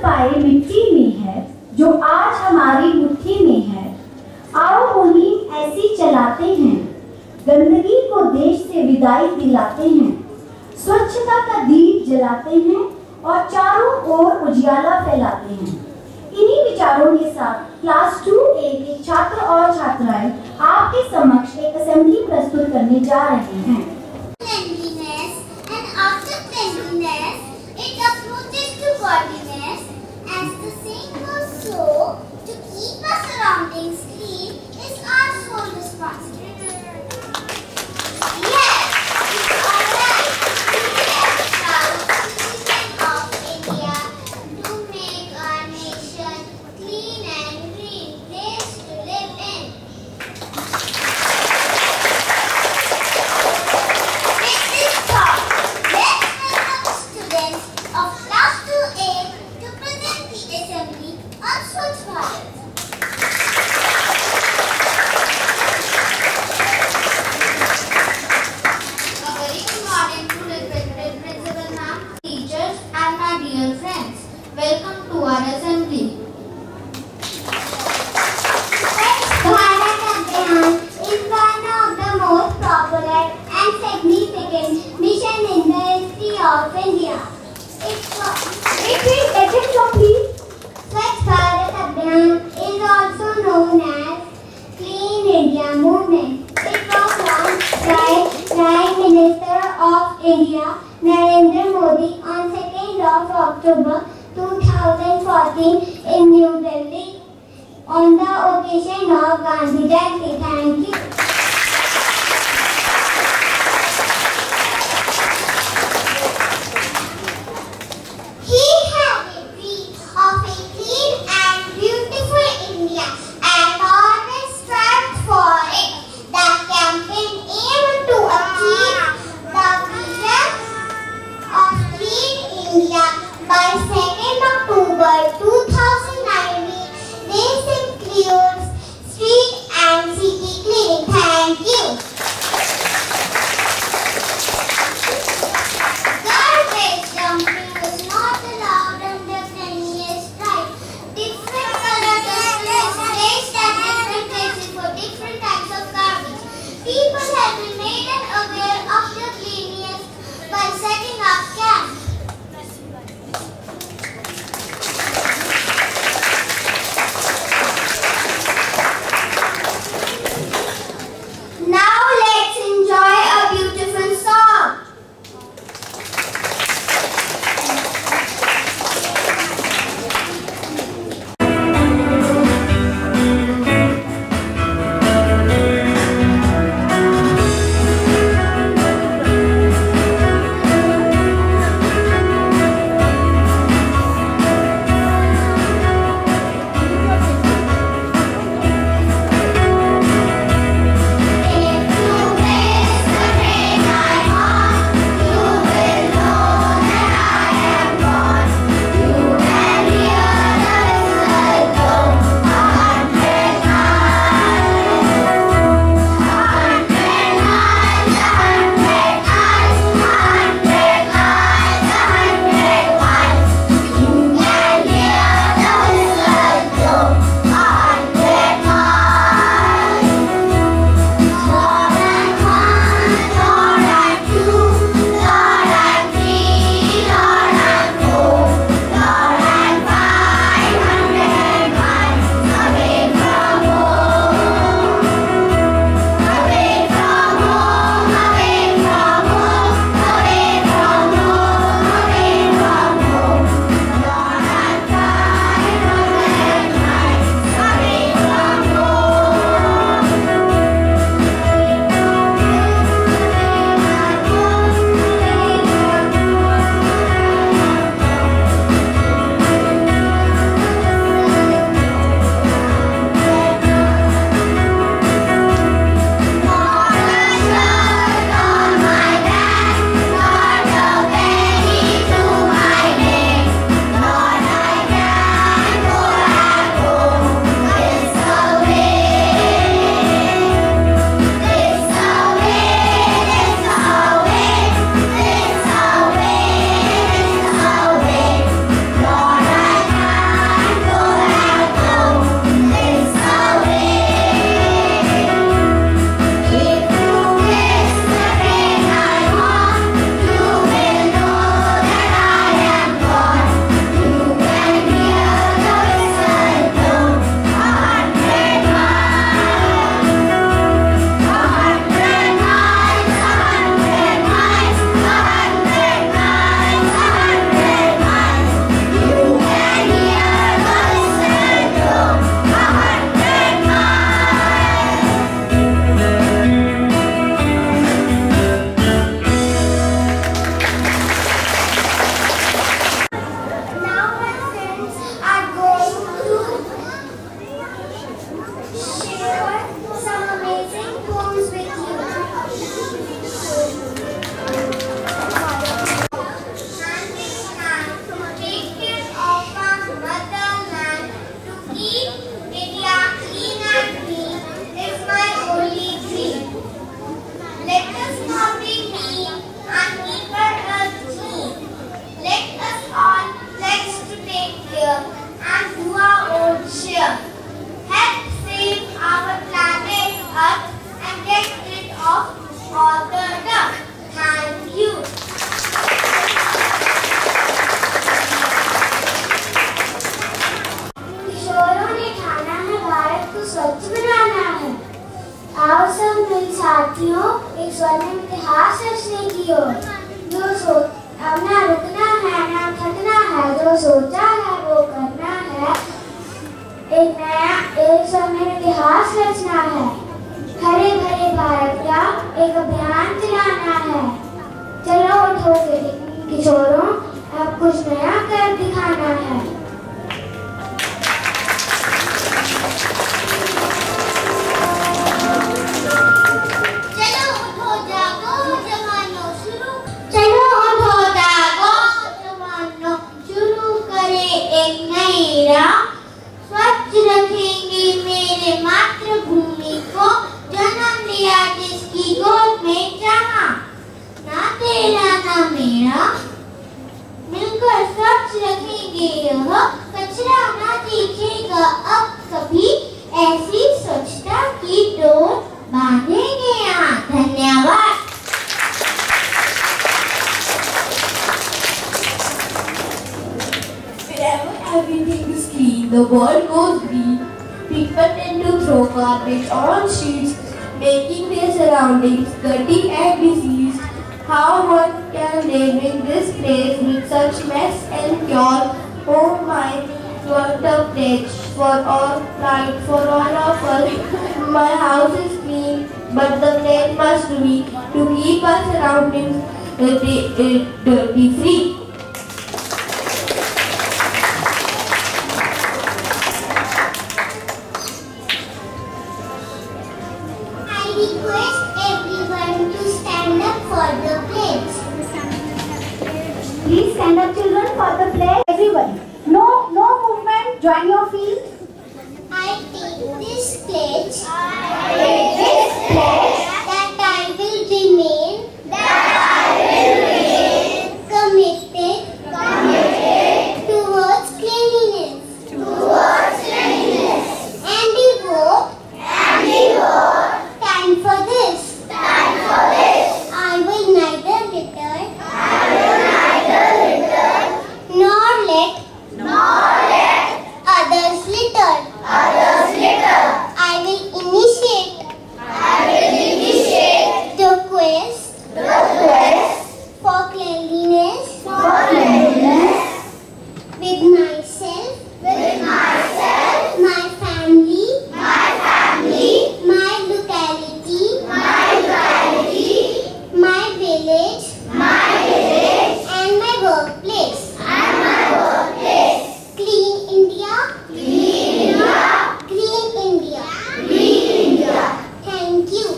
पाए मिट्टी में है, जो आज हमारी मुट्ठी में है। आओ मुहिम ऐसी चलाते हैं, गंदगी को देश से विदाई दिलाते हैं, स्वच्छता का दीप जलाते हैं और चारों ओर उजियाला फैलाते हैं। इन्हीं विचारों के साथ क्लास 2A के छात्र और छात्राएं आपके समक्ष एक असेंबली प्रस्तुत करने जा रहे हैं। Cleanliness, and after cleanliness, it approaches to godliness. As the saying goes, so to keep our surroundings clean is our sole responsibility. Yes, it's alright to be a proud citizen of India, to make our nation clean and green place to live in. With this thought, let's welcome the students of class 2A to present the assembly on Swatch Bharat. A very good morning to respected principal ma'am, teachers and my dear friends. Welcome to our assembly. Swatch Bharat Abhiyan is one of the most popular and significant mission in the history of India. Swatch Bharat Abhiyan is also known as Clean India Movement. It was launched by Prime Minister of India Narendra Modi on 2nd of October 2014 in New Delhi on the occasion of Gandhi Jayanti. Thank you. He had a dream of a clean and beautiful India and always strived for it. The campaign aimed to achieve the vision of Clean India by 2nd October 2019. This includes street and city cleaning. Thank you. Garbage dumping is not allowed under cleanliness drive. Different colors are placed at different places for different types of garbage. People have been made aware of the cleanliness by setting up camps. सोचा है वो करना है। एक नया एक समय इतिहास रचना है। हरे भरे भारत का एक अभियान चलाना है। चलो उठो किशोरों, अब कुछ नया कर दिखाना है। स्वच्छ रखेंगे मेरे मातृभूमि को, जन्म लिया जिसकी गोद में जहाँ, ना तेरा ना मेरा, मिलकर स्वच्छ रखेंगे यह, कचरा ना दिखेगा अब कभी, ऐसी स्वच्छता की डोर बांधेंगे यहाँ। धन्यवाद। Everything is clean, the world goes green. People tend to throw garbage on streets, making their surroundings dirty and diseased. How one can live in this place with such mess and cure? Oh my, what a pledge for all right, for all of us. My house is clean, but the pledge must be to keep our surroundings dirty free. Request everyone to stand up for the pledge. Please stand up, children, for the pledge. Everyone. No movement. Join your feet. I take this pledge. That I will remain. Committed. Towards cleanliness. And devote. Time for this. I will neither return. Nor let others litter. I will initiate the quest for cleanliness with myself, my family, my locality, my village, and my workplace. Clean India. Thank you.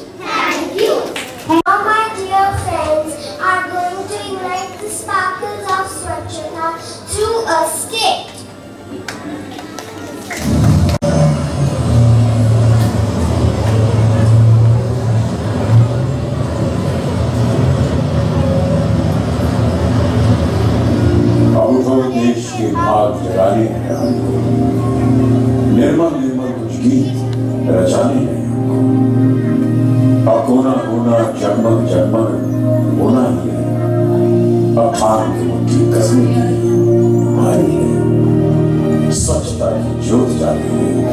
Now, my dear friends, are going to ignite the sparkles of Swachhata through a skit. देश के भाग जगाने हैं हमको, निर्मल कुछ गीत रचाने हैं हमको। अब कोना जगमग होना ही है। अब खान की मुट्ठी कसने की हमारी है। स्वच्छता की ज्योत जागी है,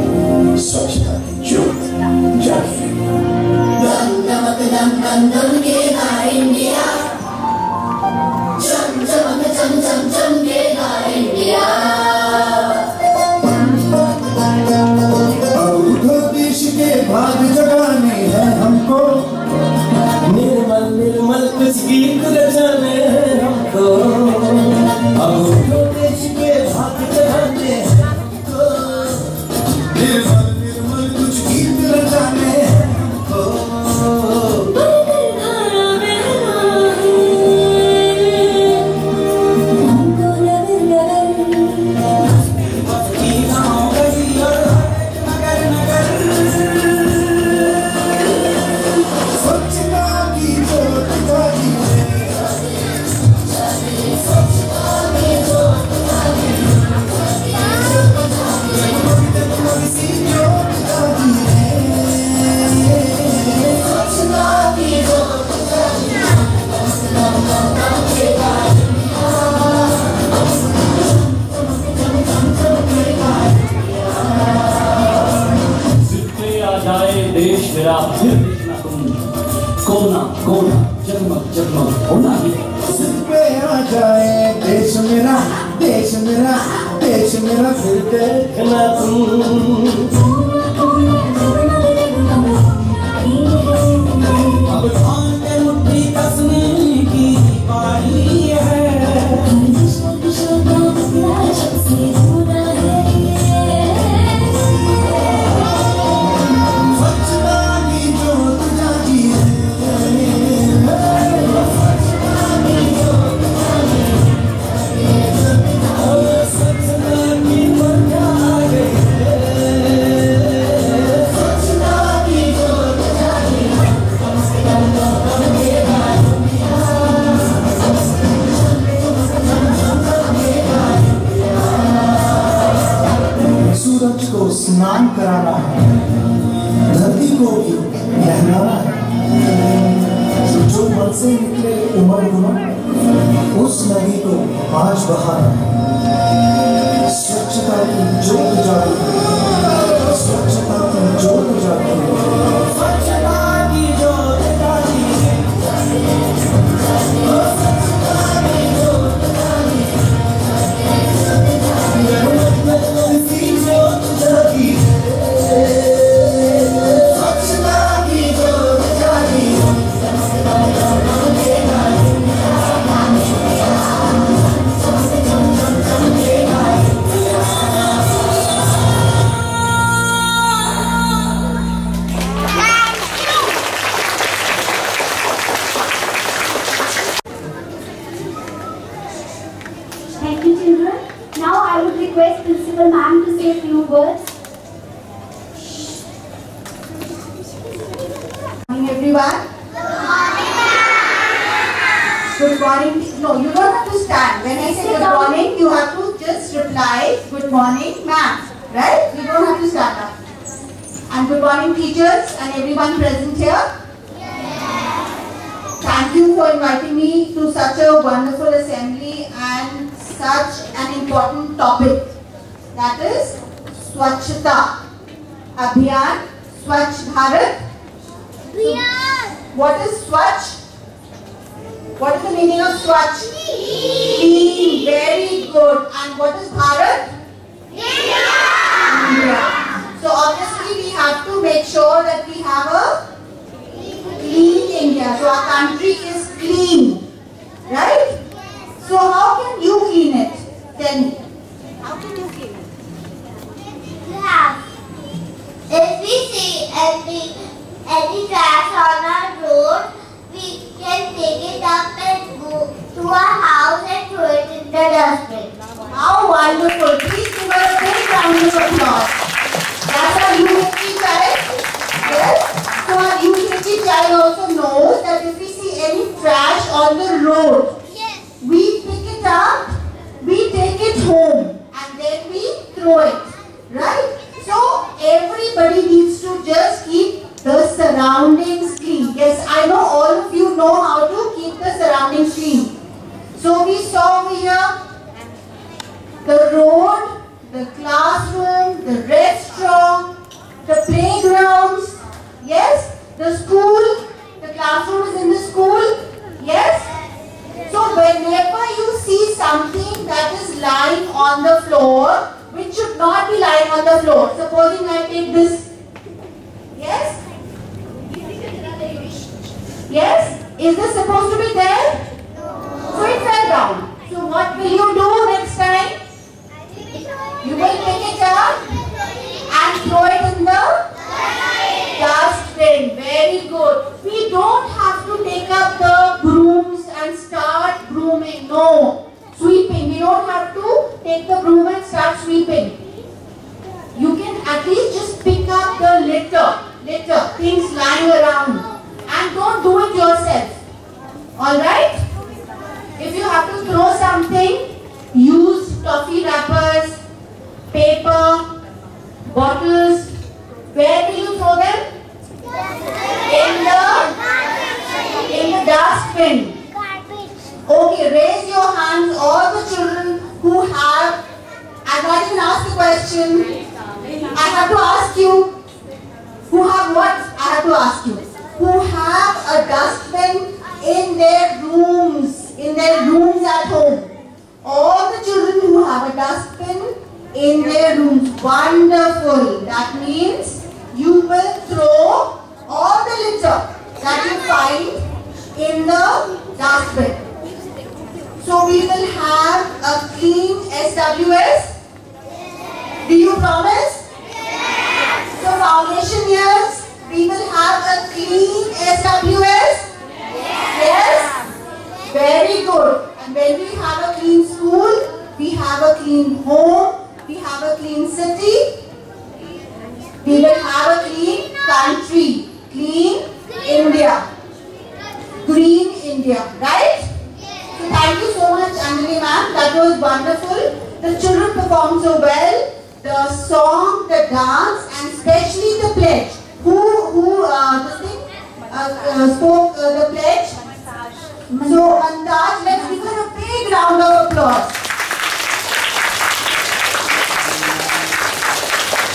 स्वच्छता की ज्योत जागी है। दम गेगा इंडिया, चम गेगा इंडिया। अब उठो देश के भाग जगाने हैं हमको, निर्मल कुछ गीत रचाने हैं हमको। अब उठो देश के भाग जगाने हैं हमको, निर्मल कुछ गीत रचाने हैं हमको। मेरा फिर देखना तुम अब थाम के मुट्ठी कसने की बारी है सूरज को स्नान कराना है, धरती को भी नहलाना है। जो मन से निकले उमड़ उमड़ उस नदी को आज बहाना है। स्वच्छता की जोत जागी, स्वच्छता की जोत जागी, स्वच्छता की जोत जागी, Thank you, children. Now I would request Principal Ma'am to say a few words. Good morning, everyone. Good morning. No, you don't have to stand. When I say good morning, you have to just reply, good morning, ma'am. Right? You don't have to stand up. And good morning, teachers and everyone present here. Thank you for inviting me to such a wonderful assembly and such an important topic. That is Swachhta Abhiyan, Swatch Bharat Abhiyan. What is Swatch? What is the meaning of Swatch? Clean. Very good. And what is Bharat? India. So obviously we have to make sure that we have a clean India. So our country is clean. Right? So how can you clean it? Tell me. How can you clean it? Yeah. If we see any trash on our road, we can take it up and go to our house and throw it in the dustbin. How wonderful. Please give her a big round of applause. That's our UKG child. Yes. So our UKG child also knows that if we see any trash on the road, we pick it up, we take it home, and then we throw it. Right? So everybody needs to just keep the surroundings clean. Yes, I know all of you know how to keep the surroundings clean. So we saw over here the road, the classroom, the restaurant, the playgrounds, yes, the school, the classroom is in the school, yes. So whenever you see something that is lying on the floor, which should not be lying on the floor, supposing I take this, yes, yes, is this supposed to be there? So it fell down. So what will you do next time? You will pick it up and throw it in the dustbin. Very good. We don't have to take up the brooms and start brooming. No. Sweeping. We don't have to take the broom and start sweeping. You can at least just pick up the litter, things lying around. And don't do it yourself. Alright? If you have to throw something, use toffee wrappers, paper, bottles. Where will you throw them? In the dustbin. Okay, raise your hands, all the children who have, I'm not even asked the question. I have to ask you, who have what? I have to ask you. Who have a dustbin in their rooms at home? All the children who have a dustbin in their rooms. Wonderful. That means you will throw all the litter that you find in the dustbin. So we will have a clean SWS. Do you promise? Yes. So foundation years, we will have a clean SWS. Yes. Very good. And when we have a clean school, we have a clean home, we have a clean city, we will have a clean country, clean India, green India, right? So thank you so much, Anjali ma'am. That was wonderful. The children performed so well. The song, the dance, and especially the pledge. Who spoke the pledge? So Antaj, let's give her a big round of applause.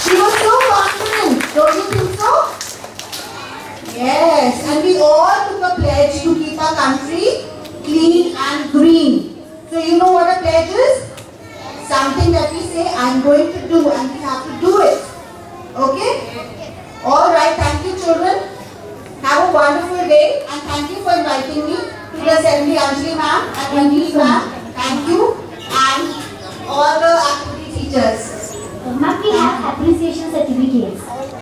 She was so confident, don't you think so? Yes, and we all took a pledge to keep our country clean and green. So you know what a pledge is? Something that we say, I'm going to do, and we have to do it. Okay? Alright, thank you children. Have a wonderful day, and thank you for inviting me to the assembly, Anjali ma'am and Ranjit ma'am. Thank you, and all the activity teachers. Ma'am, we have appreciation certificates.